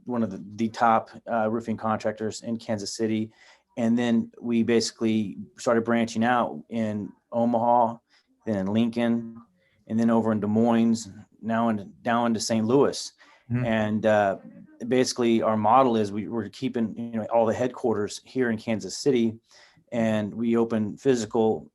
one of the top roofing contractors in Kansas City. And then we basically started branching out in Omaha, then in Lincoln, and then over in Des Moines, down into St. Louis. Mhm. And basically our model is we're keeping, all the headquarters here in Kansas City, and we open physical,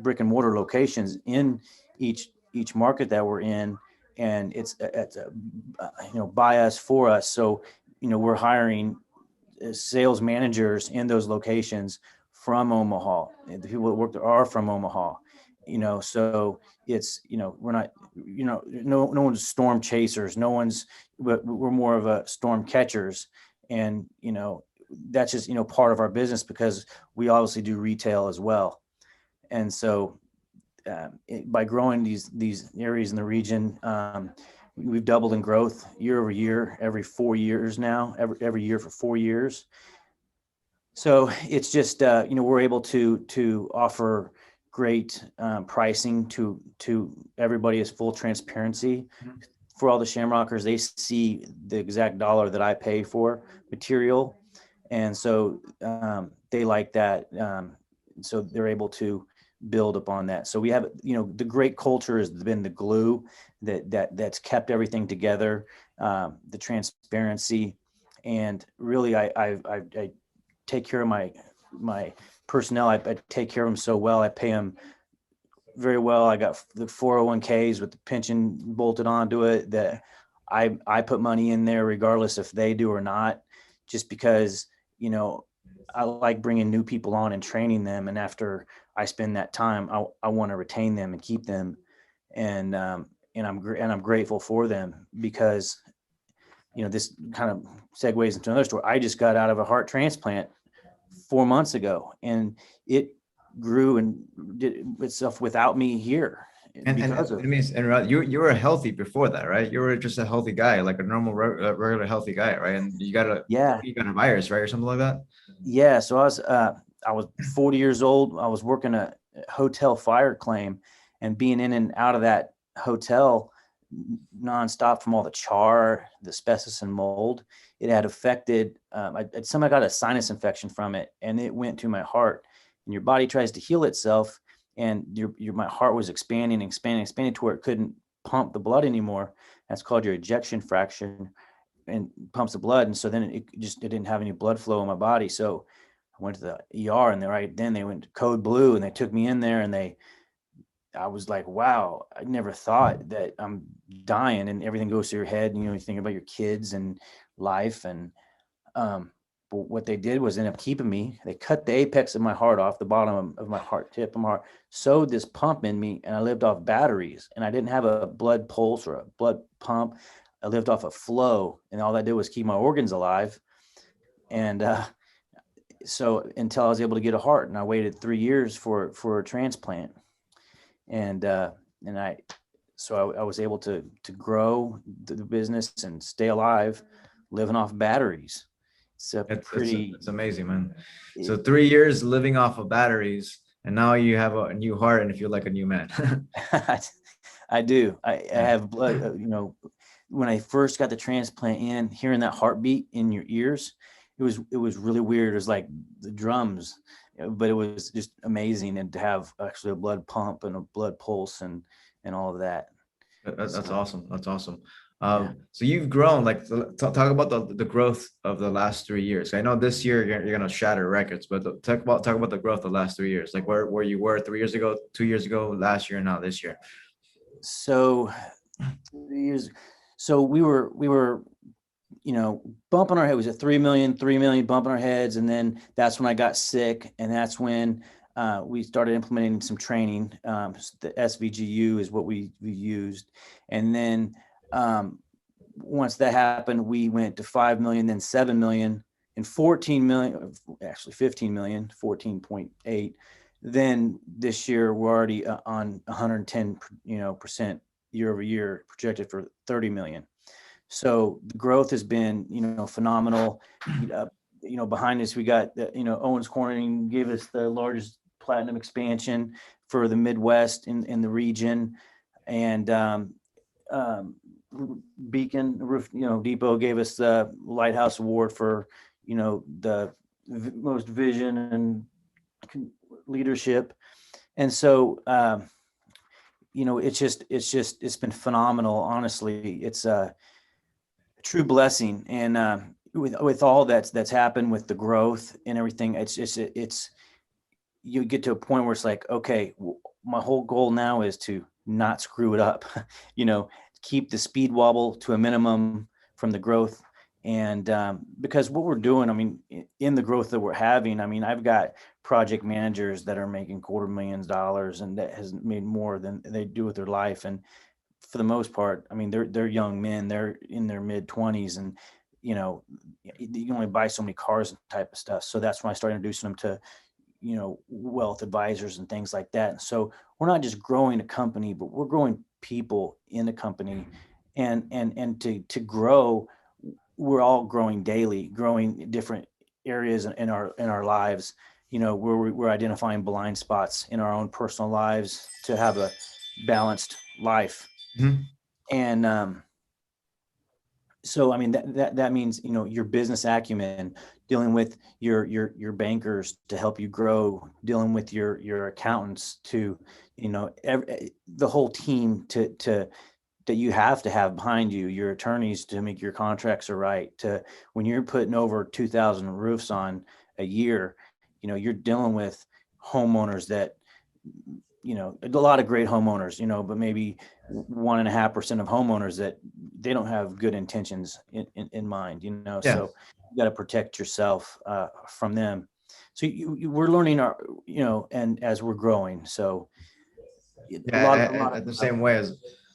brick and mortar locations in each market that we're in. And it's by us, for us. So, we're hiring sales managers in those locations from Omaha. The people that work there are from Omaha. So it's, we're not, no one's storm chasers. No one's, we're more of a storm catchers. And, that's just, part of our business, because we obviously do retail as well. And so by growing these areas in the region, we've doubled in growth year over year, every 4 years now, every year for 4 years. So it's just, we're able to offer great pricing to everybody, as full transparency. For all the Shamrockers, they see the exact dollar that I pay for material. And so they like that. So they're able to build upon that. So we have, the great culture has been the glue that's kept everything together, the transparency. And really, I take care of my personnel. I take care of them so well. I pay them very well. I got the 401ks with the pension bolted onto it, that I put money in there regardless if they do or not, just because, I like bringing new people on and training them. And after I spend that time, I want to retain them and keep them. And I'm grateful for them, because, this kind of segues into another story. I just got out of a heart transplant 4 months ago, and it grew and did itself without me here. And it means, and you were healthy before that, right? You were just a healthy guy, like a normal regular healthy guy, right? And you got a virus, right, or something like that. Yeah. So I was 40 years old. I was working a hotel fire claim, and being in and out of that hotel nonstop from all the char, the asbestos and mold. It had affected, I got a sinus infection from it, and it went to my heart. And your body tries to heal itself, and my heart was expanding to where it couldn't pump the blood anymore. That's called your ejection fraction, and pumps the blood. And so then it didn't have any blood flow in my body. So I went to the ER, and they went to code blue, and they took me in there, and I was like, wow, I never thought that I'm dying, and everything goes through your head. And, you think about your kids and life. And, but what they did was end up keeping me. They cut the apex of my heart off, the bottom of my heart, tip of my heart, sewed this pump in me, and I lived off batteries, and I didn't have a blood pulse or a blood pump. I lived off a flow, and all that did was keep my organs alive. And, so until I was able to get a heart, and I waited 3 years for a transplant. And I was able to grow the business and stay alive, living off batteries. It's amazing, man. So 3 years living off of batteries, and now you have a new heart and feel like a new man. I do. I have blood. When I first got the transplant in, hearing that heartbeat in your ears, it was really weird. It was like the drums, but it was just amazing. And to have actually a blood pump and a blood pulse and all of that. That's awesome. That's awesome. So you've grown, like, talk about the growth of the last 3 years. I know this year you're gonna shatter records, but talk about the growth of the last 3 years, like where you were 3 years ago, 2 years ago, last year, and now this year. So we were bumping our head. It was at 3 million, bumping our heads. And then that's when I got sick. And that's when we started implementing some training. The SVGU is what we used. And then once that happened, we went to 5 million, then 7 million, and 14 million, actually 15 million, 14.8. Then this year we're already on 110%, year over year, projected for 30 million. So the growth has been, phenomenal. Behind us, we got, Owens Corning gave us the largest platinum expansion for the Midwest in the region. And Beacon Roof, Depot gave us the Lighthouse Award for, the most vision and leadership. And so, it's been phenomenal. Honestly, it's a true blessing. And with all that's happened with the growth and everything, it's you get to a point where it's like, okay, my whole goal now is to not screw it up, you know, keep the speed wobble to a minimum from the growth. And because what we're doing, I mean, in the growth that we're having, I mean, I've got project managers that are making $250,000 and that has made more than they do with their life. And for the most part, I mean, they're young men, they're in their mid 20s, and you know, you can only buy so many cars and type of stuff. So that's when I started introducing them to, wealth advisors and things like that. And so we're not just growing a company, but we're growing people in the company. And to grow, we're all growing daily, growing different areas in our lives, where we're identifying blind spots in our own personal lives to have a balanced life. Mhm. And so I mean that means, your business acumen, dealing with your bankers to help you grow, dealing with your accountants to, the whole team to that you have to have behind you, your attorneys to make your contracts are right, to when you're putting over 2,000 roofs on a year, you're dealing with homeowners that, a lot of great homeowners, but maybe 1.5% of homeowners that they don't have good intentions in mind, Yeah. so you got to protect yourself from them. So we're learning and as we're growing, so a lot, Yeah, a lot of at the stuff.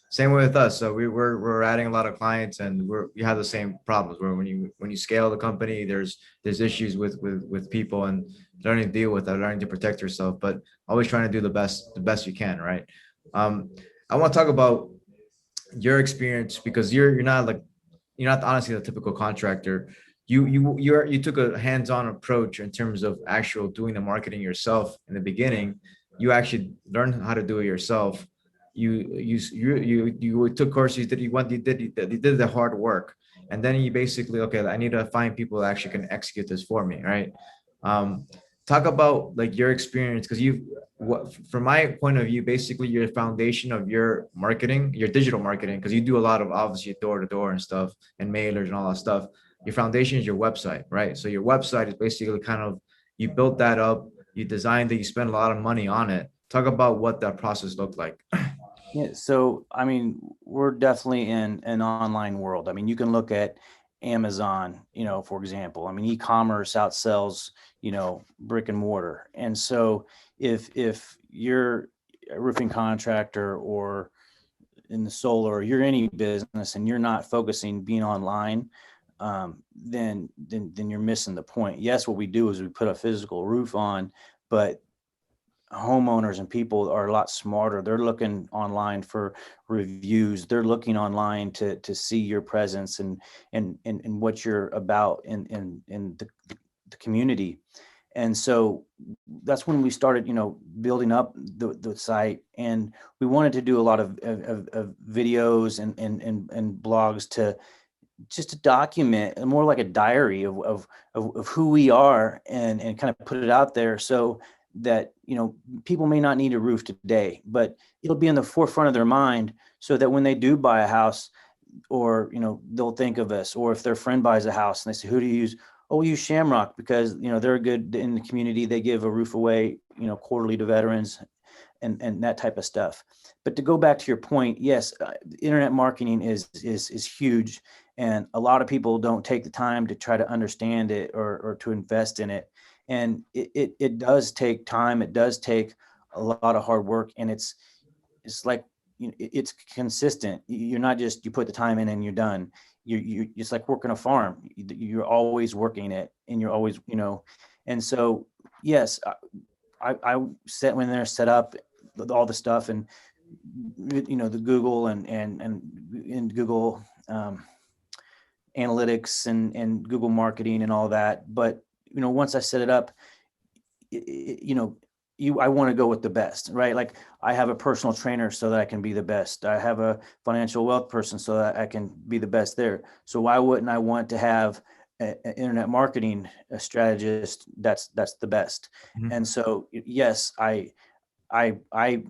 same way with us. So we're adding a lot of clients, and we have the same problems where when you scale the company, there's issues with people, and learning to deal with that, learning to protect yourself, but always trying to do the best you can, right? Um, I want to talk about your experience because you're not honestly the typical contractor. You took a hands-on approach in terms of actual doing the marketing yourself in the beginning. You actually learned how to do it yourself. You took courses. You did the hard work, and then you basically, okay, I need to find people that actually can execute this for me, right? Um, Talk about like your experience because from my point of view, basically your foundation of your marketing, your digital marketing, because you do a lot of obviously door to door and stuff and mailers and all that stuff. Your foundation is your website, right? So your website is basically kind of, you built that up, you designed it, you spent a lot of money on it. Talk about what that process looked like. Yeah, so I mean, we're definitely in an online world. I mean, you can look at Amazon, for example. I mean, e-commerce outsells, brick and mortar. And so if you're a roofing contractor or in the solar, or you're any business and you're not focusing being online, then you're missing the point. Yes, what we do is we put a physical roof on, but homeowners and people are a lot smarter. They're looking online for reviews. They're looking online to see your presence and what you're about in the community. And so that's when we started, building up the site, and we wanted to do a lot of videos and blogs to just to document more like a diary of who we are, and kind of put it out there so that, people may not need a roof today, but it'll be in the forefront of their mind, so that when they do buy a house, or, they'll think of us. Or if their friend buys a house and they say, who do you use? Oh, we use Shamrock because, they're good in the community. They give a roof away, quarterly to veterans, and that type of stuff. But to go back to your point, yes, internet marketing is huge, and a lot of people don't take the time to try to understand it, or to invest in it. And it does take time. It does take a lot of hard work, and it's like, it's consistent. You're not just, you put the time in and you're done. It's like working a farm. You're always working it, and you're always, and so yes, I set when they're set up with all the stuff, and the Google and Google analytics and Google marketing and all that. But once I set it up, you know I want to go with the best, right? Like I have a personal trainer so that I can be the best. I have a financial wealth person so that I can be the best there. So why wouldn't I want to have an internet marketing strategist that's the best? Mhm. And so yes, I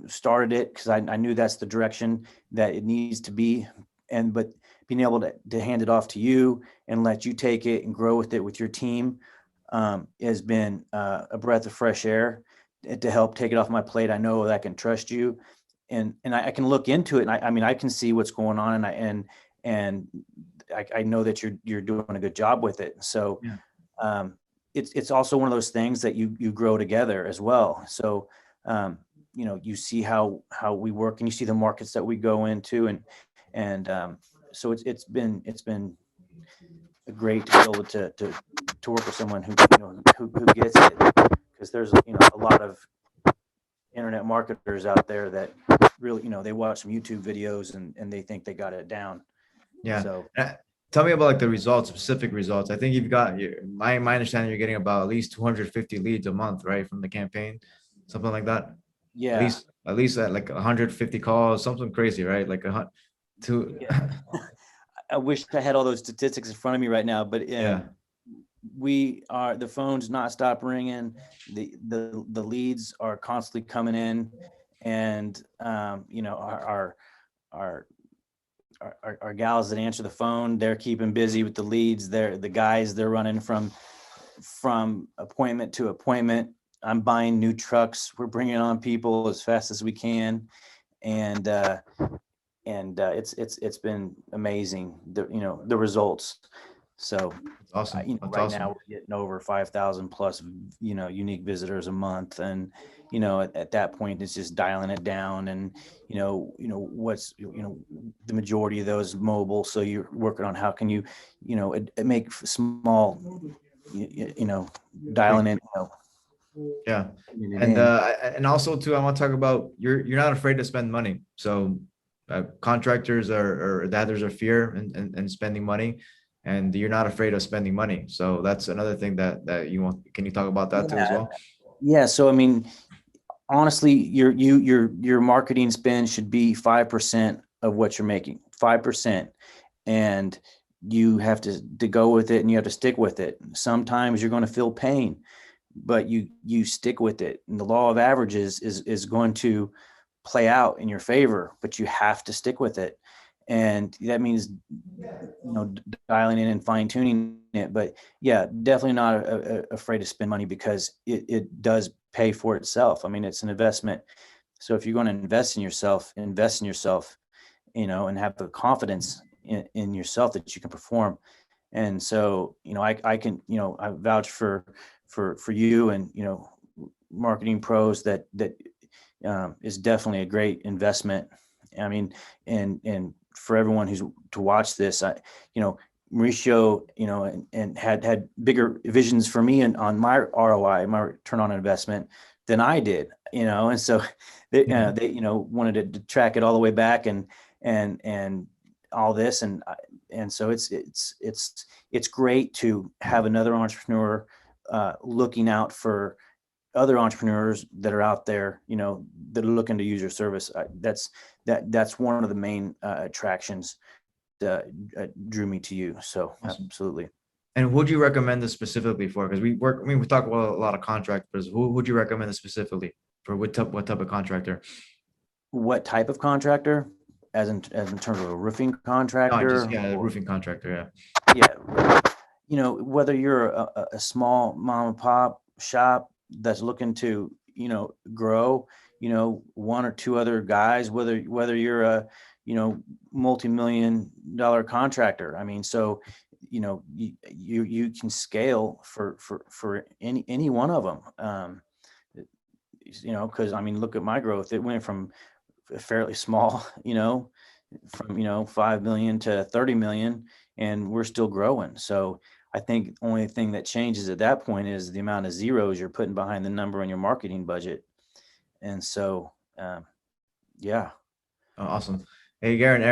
started it because I knew that's the direction that it needs to be. And but being able to hand it off to you and let you take it and grow with it with your team has been a breath of fresh air to help take it off my plate. I know that I can trust you, and I can look into it. And I mean, I can see what's going on, and I know that you're doing a good job with it. So Yeah. um, it's also one of those things that you grow together as well. So you see how we work, and you see the markets that we go into, and so it's been great to be able to work with someone who gets it, because there's a lot of internet marketers out there that really they watch some YouTube videos and they think they got it down. Yeah. So Tell me about like the results, specific results. I think you've got my understanding you're getting about at least 250 leads a month, right? From the campaign, something like that. yeah, At least at like 150 calls, something crazy, right? Like two. yeah. I wish I had all those statistics in front of me right now, but Yeah. the phone's not stop ringing. The leads are constantly coming in, and our our gals that answer the phone, they're keeping busy with the leads. The guys, they're running from appointment to appointment. I'm buying new trucks. We're bringing on people as fast as we can, and it's been amazing. The results. So That's awesome. That's right awesome. now we're getting over 5,000 plus, unique visitors a month. And, at that point, it's just dialing it down. And, what's, the majority of those mobile. So you're working on how can you, make small, you know, Tweak. dialing in, Yeah. putting it in. And also too, I want to talk about you're not afraid to spend money. So contractors or that there's a fear in spending money, and you're not afraid of spending money. So that's another thing that you want. Can you talk about that too as Yeah. well? Yeah. So, I mean, honestly, your marketing spend should be 5% of what you're making, 5%. And you have to go with it, and you have to stick with it. Sometimes you're going to feel pain, but you stick with it. And the law of averages is going to play out in your favor, but you have to stick with it. And that means dialing in and fine tuning it. But yeah, definitely not afraid to spend money, because it does pay for itself. I mean, it's an investment. So if you're going to invest in yourself, and have the confidence in yourself that you can perform. And so, I can, I vouch for you, and, marketing pros, that is definitely a great investment. I mean, and for everyone who's to watch this, Mauricio, and had bigger visions for me and on my ROI, my return on investment, than I did, and so they wanted to track it all the way back, and all this, and so it's great to have another entrepreneur looking out for other entrepreneurs that are out there, that are looking to use your service. That's one of the main attractions that drew me to you. So Awesome. absolutely. And who would you recommend this specifically for? Because we work, I mean, we talk about a lot of contractors. Who would you recommend this specifically for? What type of contractor? What type of contractor? As in terms of a roofing No, just contractor, yeah, a or roofing contractor. yeah, whether you're a small mom and pop shop that's looking to, grow, one or two other guys, whether you're a, multi-million dollar contractor. I mean, so, you can scale for any one of them. Because I mean, look at my growth. It went from fairly small, from 5 million to 30 million, and we're still growing. So I think the only thing that changes at that point is the amount of zeros you're putting behind the number in your marketing budget. And so yeah. Awesome. Hey, Garen,